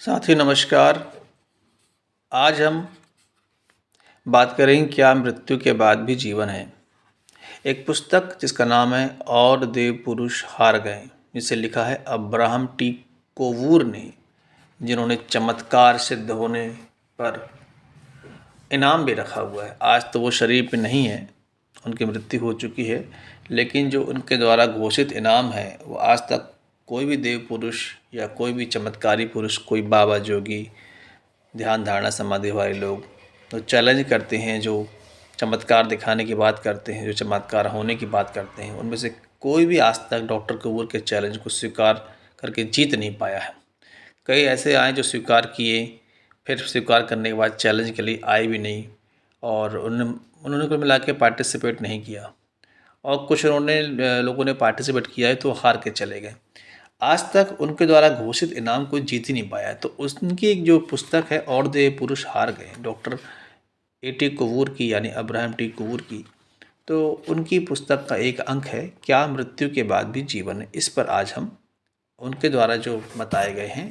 साथी नमस्कार। आज हम बात करेंगे क्या मृत्यु के बाद भी जीवन है। एक पुस्तक जिसका नाम है और देव पुरुष हार गए, जिसे लिखा है अब्राहम टी कोवूर ने, जिन्होंने चमत्कार सिद्ध होने पर इनाम भी रखा हुआ है। आज तो वो शरीर पे नहीं है, उनकी मृत्यु हो चुकी है, लेकिन जो उनके द्वारा घोषित इनाम है वो आज तक कोई भी देव पुरुष या कोई भी चमत्कारी पुरुष, कोई बाबा जोगी, ध्यान धारणा समाधि वाले लोग तो चैलेंज करते हैं, जो चमत्कार दिखाने की बात करते हैं, जो चमत्कार होने की बात करते हैं, उनमें से कोई भी आज तक डॉक्टर कपूर के चैलेंज को स्वीकार करके जीत नहीं पाया है। कई ऐसे आए जो स्वीकार किए, फिर स्वीकार करने के बाद चैलेंज के लिए आए भी नहीं, और उन्होंने कुल मिला के पार्टिसिपेट नहीं किया, और कुछ लोगों ने पार्टिसिपेट किया है तो हार के चले गए। आज तक उनके द्वारा घोषित इनाम कोई जीत ही नहीं पाया। तो उनकी एक जो पुस्तक है और दे पुरुष हार गए, डॉक्टर ए टी कोवूर की, यानी अब्राहम टी कोवूर की, तो उनकी पुस्तक का एक अंक है क्या मृत्यु के बाद भी जीवन है। इस पर आज हम उनके द्वारा जो बताए गए हैं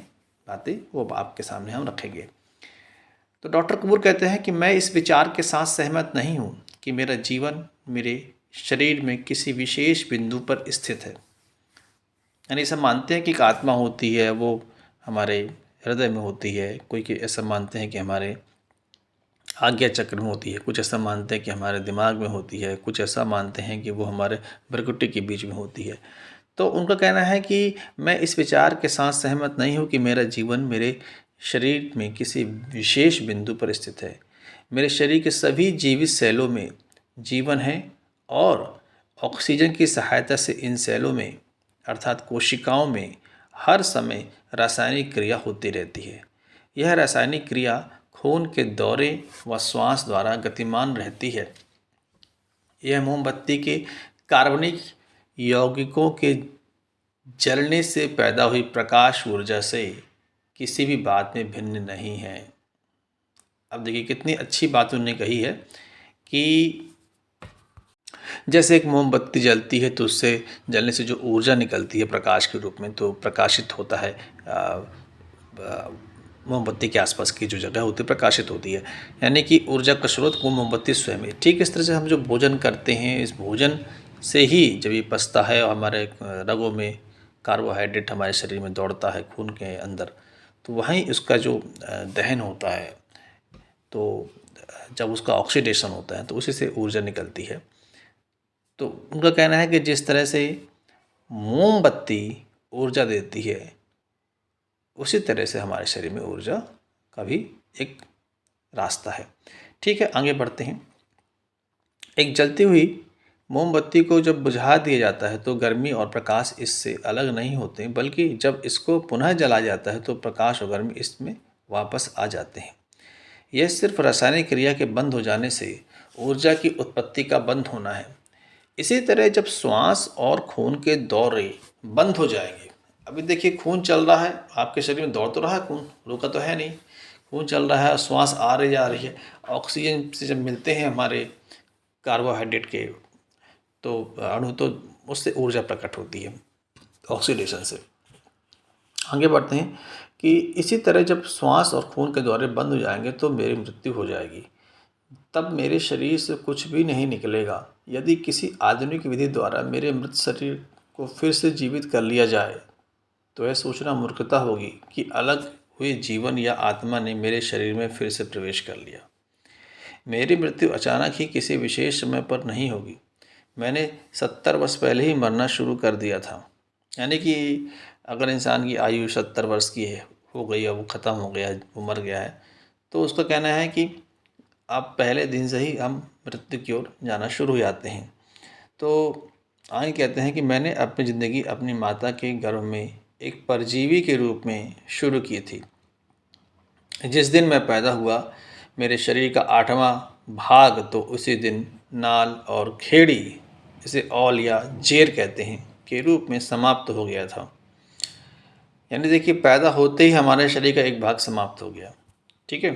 बातें वो आपके सामने हम रखेंगे। तो डॉक्टर कपूर कहते हैं कि मैं इस विचार के साथ सहमत नहीं हूँ कि मेरा जीवन मेरे शरीर में किसी विशेष बिंदु पर स्थित है। यानी सब मानते हैं कि एक आत्मा होती है, वो हमारे हृदय में होती है। कोई ऐसा मानते हैं कि हमारे आज्ञा चक्र में होती है, कुछ ऐसा मानते हैं कि हमारे दिमाग में होती है, कुछ ऐसा मानते हैं कि वो हमारे भ्रुकुटी के बीच में होती है। तो उनका कहना है कि मैं इस विचार के साथ सहमत नहीं हूँ कि मेरा जीवन मेरे शरीर में किसी विशेष बिंदु पर स्थित है। मेरे शरीर के सभी जीवित सेलों में जीवन है, और ऑक्सीजन की सहायता से इन सेलों में अर्थात कोशिकाओं में हर समय रासायनिक क्रिया होती रहती है। यह रासायनिक क्रिया खून के दौरे व श्वास द्वारा गतिमान रहती है। यह मोमबत्ती के कार्बनिक यौगिकों के जलने से पैदा हुई प्रकाश ऊर्जा से किसी भी बात में भिन्न नहीं है। अब देखिए कितनी अच्छी बात उन्होंने कही है कि जैसे एक मोमबत्ती जलती है तो उससे जलने से जो ऊर्जा निकलती है प्रकाश के रूप में, तो प्रकाशित होता है, मोमबत्ती के आसपास की जो जगह होती है प्रकाशित होती है, यानी कि ऊर्जा का स्रोत वो मोमबत्ती स्वयं है। ठीक इस तरह से हम जो भोजन करते हैं, इस भोजन से ही जब ये पचता है और हमारे रगों में कार्बोहाइड्रेट हमारे शरीर में दौड़ता है खून के अंदर, तो वहीं उसका जो दहन होता है, तो जब उसका ऑक्सीडेशन होता है तो उसी से ऊर्जा निकलती है। तो उनका कहना है कि जिस तरह से मोमबत्ती ऊर्जा देती है, उसी तरह से हमारे शरीर में ऊर्जा का भी एक रास्ता है। ठीक है, आगे बढ़ते हैं। एक जलती हुई मोमबत्ती को जब बुझा दिया जाता है तो गर्मी और प्रकाश इससे अलग नहीं होते, बल्कि जब इसको पुनः जलाया जाता है तो प्रकाश और गर्मी इसमें वापस आ जाते हैं। यह सिर्फ रासायनिक क्रिया के बंद हो जाने से ऊर्जा की उत्पत्ति का बंद होना है। इसी तरह जब श्वास और खून के दौरे बंद हो जाएंगे, अभी देखिए खून चल रहा है, आपके शरीर में दौड़ तो रहा है, खून रुका तो है नहीं, खून चल रहा है, श्वास आ रही जा रही है, ऑक्सीजन से जब मिलते हैं हमारे कार्बोहाइड्रेट के तो अणु, तो उससे ऊर्जा प्रकट होती है ऑक्सीडेशन से। आगे बढ़ते हैं कि इसी तरह जब श्वास और खून के दौरे बंद हो जाएंगे तो मेरी मृत्यु हो जाएगी। तब मेरे शरीर से कुछ भी नहीं निकलेगा। यदि किसी आधुनिक विधि द्वारा मेरे मृत शरीर को फिर से जीवित कर लिया जाए तो यह सोचना मूर्खता होगी कि अलग हुए जीवन या आत्मा ने मेरे शरीर में फिर से प्रवेश कर लिया। मेरी मृत्यु अचानक ही किसी विशेष समय पर नहीं होगी। मैंने 70 वर्ष पहले ही मरना शुरू कर दिया था। यानी कि अगर इंसान की आयु 70 वर्ष की हो गई है, वो ख़त्म हो गया है, वो मर गया है, तो उसका कहना है कि आप पहले दिन से ही हम मृत्यु की ओर जाना शुरू हो जाते हैं। तो आगे कहते हैं कि मैंने अपनी ज़िंदगी अपनी माता के गर्भ में एक परजीवी के रूप में शुरू की थी। जिस दिन मैं पैदा हुआ मेरे शरीर का 8वां भाग तो उसी दिन नाल और खेड़ी, इसे औल या जेर कहते हैं, के रूप में समाप्त हो गया था। यानी देखिए पैदा होते ही हमारे शरीर का एक भाग समाप्त हो गया। ठीक है,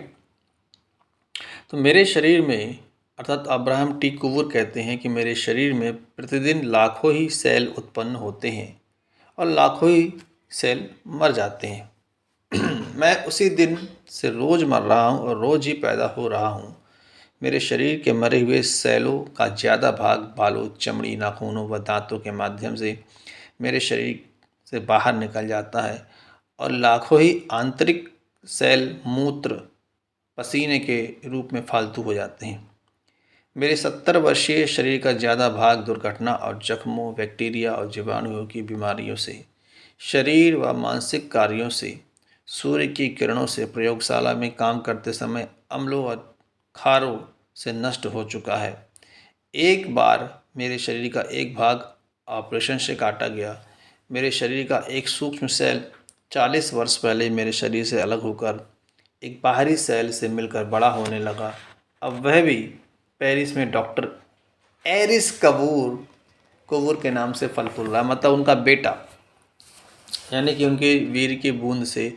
तो मेरे शरीर में अर्थात अब्राहम टी कुवूर कहते हैं कि मेरे शरीर में प्रतिदिन लाखों ही सेल उत्पन्न होते हैं और लाखों ही सेल मर जाते हैं। मैं उसी दिन से रोज़ मर रहा हूँ और रोज़ ही पैदा हो रहा हूँ। मेरे शरीर के मरे हुए सेलों का ज़्यादा भाग बालों, चमड़ी, नाखूनों व दांतों के माध्यम से मेरे शरीर से बाहर निकल जाता है और लाखों ही आंतरिक सेल मूत्र, पसीने के रूप में फालतू हो जाते हैं। मेरे 70 वर्षीय शरीर का ज़्यादा भाग दुर्घटना और जख्मों, बैक्टीरिया और जीवाणुओं की बीमारियों से, शरीर व मानसिक कार्यों से, सूर्य की किरणों से, प्रयोगशाला में काम करते समय अम्लों और खारों से नष्ट हो चुका है। एक बार मेरे शरीर का एक भाग ऑपरेशन से काटा गया। मेरे शरीर का एक सूक्ष्म सेल 40 वर्ष पहले मेरे शरीर से अलग होकर एक बाहरी सेल से मिलकर बड़ा होने लगा। अब वह भी पेरिस में डॉक्टर एरिस कबूर के नाम से फल फूल रहा है, मतलब उनका बेटा, यानी कि उनके वीर की बूंद से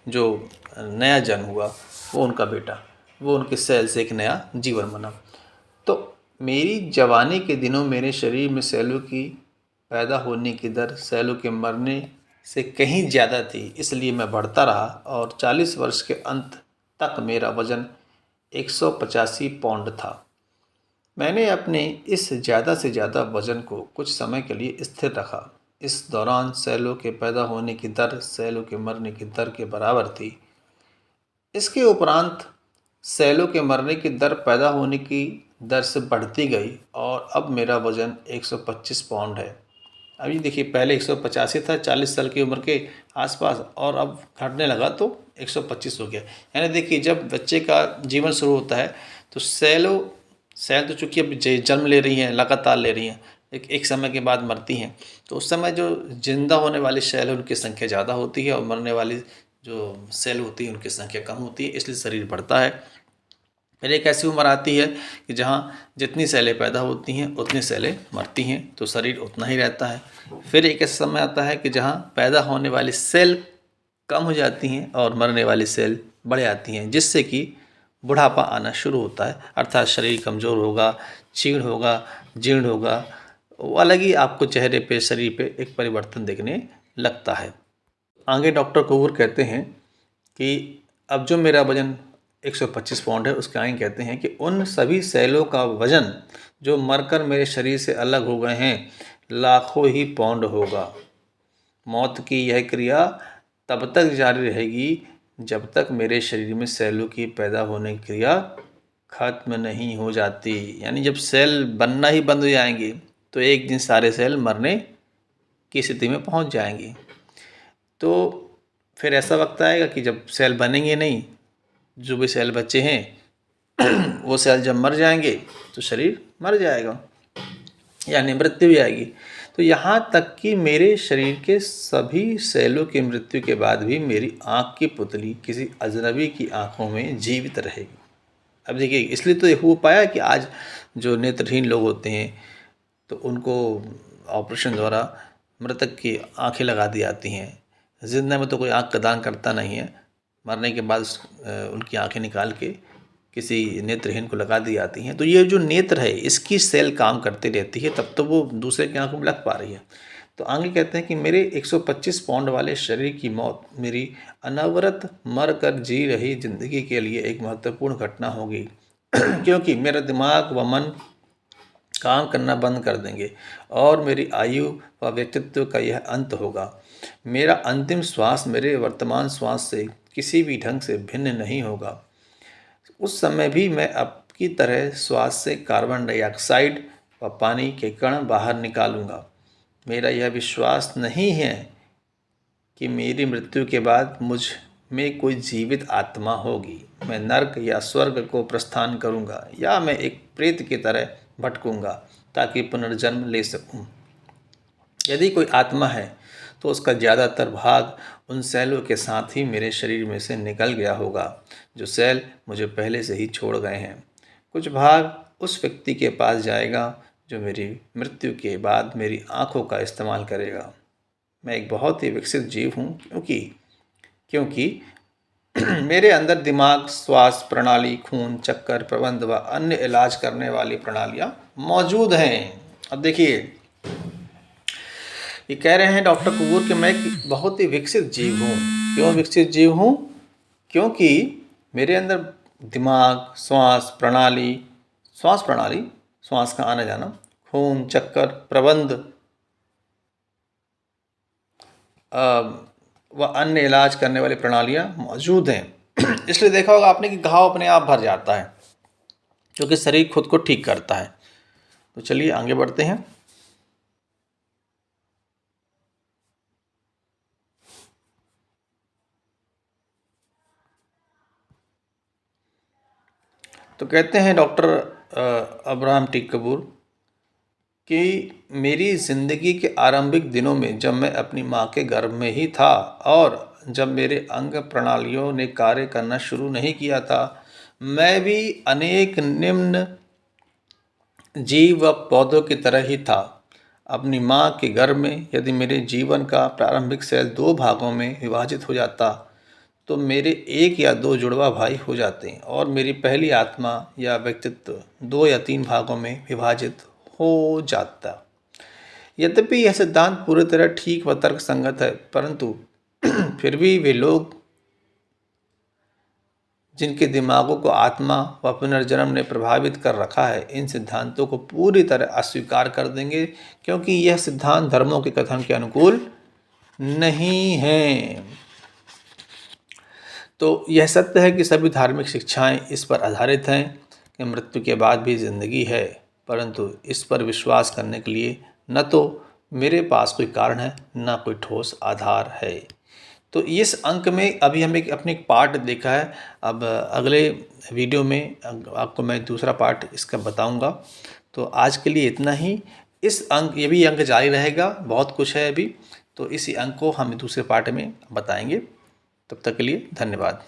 जो नया जन्म हुआ वो उनका बेटा, वो उनके सेल से एक नया जीवन बना। तो मेरी जवानी के दिनों मेरे शरीर में सेलों की पैदा होने की दर सेलों के मरने से कहीं ज़्यादा थी, इसलिए मैं बढ़ता रहा और 40 वर्ष के अंत तक मेरा वज़न 185 पाउंड था। मैंने अपने इस ज़्यादा से ज़्यादा वज़न को कुछ समय के लिए स्थिर रखा। इस दौरान सेलों के पैदा होने की दर सेलों के मरने की दर के बराबर थी। इसके उपरांत सेलों के मरने की दर पैदा होने की दर से बढ़ती गई और अब मेरा वज़न 125 पाउंड है। अभी देखिए, पहले 185 था 40 साल की उम्र के आसपास, और अब घटने लगा तो 125 हो गया। यानी देखिए, जब बच्चे का जीवन शुरू होता है तो सेल तो चूँकि अब जन्म ले रही हैं, लगातार ले रही हैं, एक समय के बाद मरती हैं, तो उस समय जो जिंदा होने वाली सेल है उनकी संख्या ज़्यादा होती है और मरने वाली जो सेल होती है उनकी संख्या कम होती है, इसलिए शरीर बढ़ता है। फिर एक ऐसी उम्र आती है कि जहाँ जितनी सेलें पैदा होती हैं उतनी सेलें मरती हैं, तो शरीर उतना ही रहता है। फिर एक ऐसा समय आता है कि जहाँ पैदा होने वाली सेल कम हो जाती हैं और मरने वाली सेल बढ़ जाती हैं, जिससे कि बुढ़ापा आना शुरू होता है, अर्थात शरीर कमज़ोर होगा, क्षीण होगा, जीर्ण होगा, वो अलग ही आपको चेहरे पे, शरीर पे एक परिवर्तन देखने लगता है। आगे डॉक्टर कपूर कहते हैं कि अब जो मेरा वज़न 125 पाउंड है, उसके आगे कहते हैं कि उन सभी सेलों का वज़न जो मरकर मेरे शरीर से अलग हो गए हैं लाखों ही पाउंड होगा। मौत की यह क्रिया तब तक जारी रहेगी जब तक मेरे शरीर में सेलों की पैदा होने की क्रिया खत्म नहीं हो जाती। यानी जब सेल बनना ही बंद हो जाएंगे तो एक दिन सारे सेल मरने की स्थिति में पहुंच जाएंगे। तो फिर ऐसा वक्त आएगा कि जब सेल बनेंगे नहीं, जो भी सेल बचे हैं वो सेल जब मर जाएंगे तो शरीर मर जाएगा, यानी मृत्यु भी आएगी। तो यहाँ तक कि मेरे शरीर के सभी सेलों की मृत्यु के बाद भी मेरी आँख की पुतली किसी अजनबी की आँखों में जीवित रहेगी। अब देखिए, इसलिए तो हो पाया कि आज जो नेत्रहीन लोग होते हैं तो उनको ऑपरेशन द्वारा मृतक की आंखें लगा दी जाती हैं। जिंदा में तो कोई आंख का दान करता नहीं है, मरने के बाद उनकी आंखें निकाल के किसी नेत्रहीन को लगा दी जाती हैं। तो ये जो नेत्र है इसकी सेल काम करती रहती है, तब तो वो दूसरे की आंखों में लग पा रही है। तो आगे कहते हैं कि मेरे 125 पाउंड वाले शरीर की मौत मेरी अनवरत मर कर जी रही जिंदगी के लिए एक महत्वपूर्ण घटना होगी क्योंकि मेरा दिमाग व मन काम करना बंद कर देंगे और मेरी आयु व व्यक्तित्व का यह अंत होगा। मेरा अंतिम श्वास मेरे वर्तमान श्वास से किसी भी ढंग से भिन्न नहीं होगा। उस समय भी मैं आपकी तरह श्वास से कार्बन डाइऑक्साइड व पानी के कण बाहर निकालूंगा। मेरा यह विश्वास नहीं है कि मेरी मृत्यु के बाद मुझ में कोई जीवित आत्मा होगी। मैं नर्क या स्वर्ग को प्रस्थान करूंगा या मैं एक प्रेत की तरह भटकूंगा ताकि पुनर्जन्म ले सकूं। यदि कोई आत्मा है तो उसका ज़्यादातर भाग उन सेलों के साथ ही मेरे शरीर में से निकल गया होगा जो सेल मुझे पहले से ही छोड़ गए हैं। कुछ भाग उस व्यक्ति के पास जाएगा जो मेरी मृत्यु के बाद मेरी आँखों का इस्तेमाल करेगा। मैं एक बहुत ही विकसित जीव हूँ क्योंकि मेरे अंदर दिमाग, श्वास प्रणाली, खून चक्कर प्रबंध व अन्य इलाज करने वाली प्रणालियाँ मौजूद हैं। अब देखिए, ये कह रहे हैं डॉक्टर कपूर कि मैं एक बहुत ही विकसित जीव हूँ। क्यों विकसित जीव हूँ? क्योंकि मेरे अंदर दिमाग, श्वास प्रणाली, श्वास का आना जाना, खून, चक्कर, प्रबंध व अन्य इलाज करने वाली प्रणालियाँ मौजूद हैं। इसलिए देखा होगा आपने कि घाव अपने आप भर जाता है, क्योंकि शरीर खुद को ठीक करता है। तो चलिए आगे बढ़ते हैं। तो कहते हैं डॉक्टर अब्राहम टी कपूर कि मेरी ज़िंदगी के आरंभिक दिनों में जब मैं अपनी माँ के गर्भ में ही था और जब मेरे अंग प्रणालियों ने कार्य करना शुरू नहीं किया था, मैं भी अनेक निम्न जीव व पौधों की तरह ही था। अपनी माँ के गर्भ में यदि मेरे जीवन का प्रारंभिक सेल 2 भागों में विभाजित हो जाता, तो मेरे 1 या 2 जुड़वा भाई हो जाते और मेरी पहली आत्मा या व्यक्तित्व 2 या 3 भागों में विभाजित हो जाता। यद्यपि यह सिद्धांत पूरी तरह ठीक व तर्कसंगत है, परंतु फिर भी वे लोग जिनके दिमागों को आत्मा व पुनर्जन्म ने प्रभावित कर रखा है, इन सिद्धांतों को पूरी तरह अस्वीकार कर देंगे, क्योंकि यह सिद्धांत धर्मों के कथन के अनुकूल नहीं है। तो यह सत्य है कि सभी धार्मिक शिक्षाएं इस पर आधारित हैं कि मृत्यु के बाद भी जिंदगी है, परंतु इस पर विश्वास करने के लिए न तो मेरे पास कोई कारण है, न कोई ठोस आधार है। तो इस अंक में अभी हमें अपने एक पार्ट देखा है। अब अगले वीडियो में आपको मैं दूसरा पार्ट इसका बताऊंगा। तो आज के लिए इतना ही। इस अंक, ये भी अंक जारी रहेगा, बहुत कुछ है अभी, तो इसी अंक को हम दूसरे पार्ट में बताएंगे। तब तक के लिए धन्यवाद।